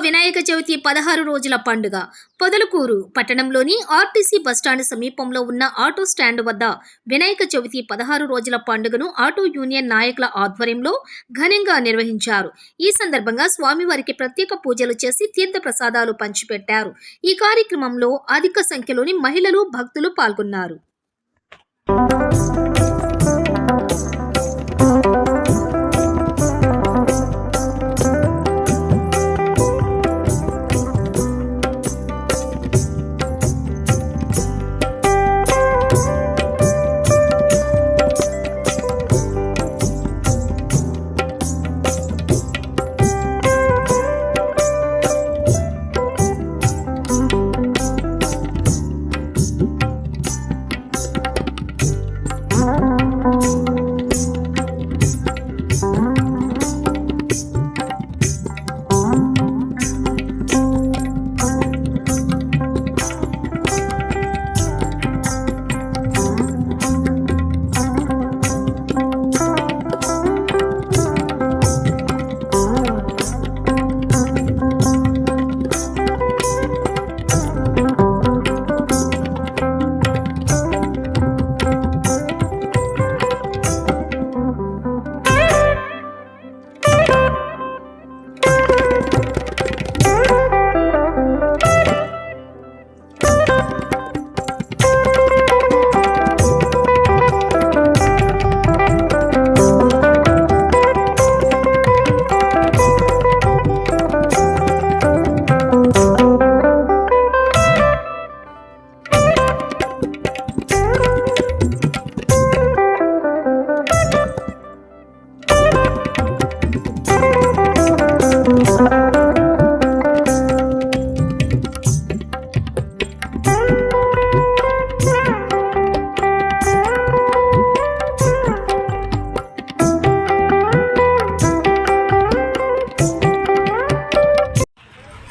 వినాయక చవితి 16 రోజుల పండుగ పొదలకూరు పట్టణంలోని ఆర్టీసీ బస్టాండ్ సమీపంలో ఉన్న ఆటో స్టాండ్ వద్ద వినాయక చవితి 16 రోజుల పండుగను ఆటో యూనియన్ నాయకుల ఆధ్వర్యంలో ఘనంగా నిర్వహించారు. ఈ సందర్భంగా స్వామివారికి ప్రత్యేక పూజలు చేసి తీర్థ ప్రసాదాలు పంచిపెట్టారు. ఈ కార్యక్రమంలో అధిక సంఖ్యలోని మహిళలు, భక్తులు పాల్గొన్నారు.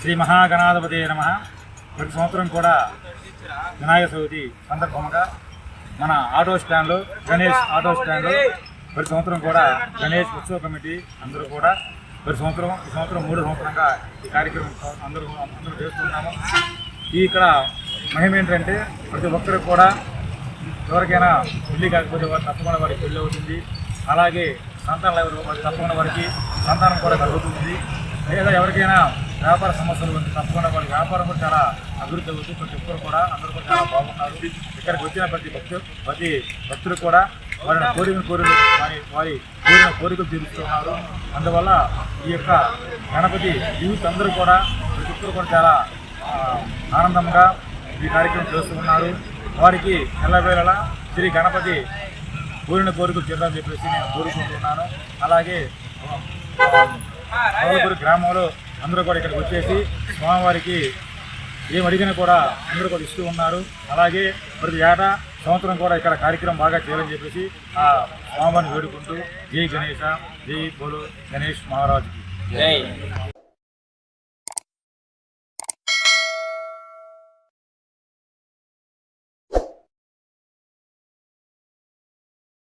శ్రీ మహాగణాధిపతి నమః. ప్రతి సంవత్సరం కూడా వినాయక చవితి సందర్భంగా మన ఆటో స్టాండ్లో గణేష్ ఆటో స్టాండ్లో ప్రతి సంవత్సరం కూడా గణేష్ ఉత్సవ కమిటీ అందరూ కూడా ఈ సంవత్సరం 3వ సంవత్సరంగా ఈ కార్యక్రమం అందరూ చేస్తున్నాము. ఇక్కడ మహిమ ఏంటంటే ప్రతి ఒక్కరికి కూడా ఎవరికైనా పెళ్లి కాకపోతే వారు తప్పకుండా వారికి పెళ్ళి అవుతుంది. అలాగే సంతానం ఎవరు తప్పకుండా వారికి సంతానం కూడా కలుగుతుంది. లేదా ఎవరికైనా వ్యాపార సమస్యలు ఉంది తప్పకుండా వాళ్ళ వ్యాపారం కూడా చాలా అభివృద్ధి అవుతుంది. ప్రతి ఒక్కరు కూడా అందరూ కూడా చాలా బాగున్నారు. ఇక్కడికి వచ్చిన ప్రతి భక్తులు కూడా వారి కోరిన కోరికలు తీరుస్తున్నారు. అందువల్ల ఈ యొక్క గణపతి యూత్ అందరూ కూడా ప్రతి ఒక్కరు కూడా చాలా ఆనందంగా ఈ కార్యక్రమం చేస్తున్నారు. వారికి ఎల్లవేళలా శ్రీ గణపతి కోరిన కోరికలు తీరాలని చెప్పేసి నేను కోరుకుంటున్నాను. అలాగే పొదలకూరు గ్రామంలో అందరూ కూడా ఇక్కడికి వచ్చేసి స్వామివారికి ఏం అడిగినా కూడా అందరూ కూడా ఇస్తూ ఉన్నారు. అలాగే ప్రతి ఏటా సంవత్సరం కూడా ఇక్కడ కార్యక్రమం బాగా చేయాలని చెప్పేసి ఆ స్వామివారిని వేడుకుంటూ జై గణేశ, జై బోలో గణేష్ మహారాజుకి జై.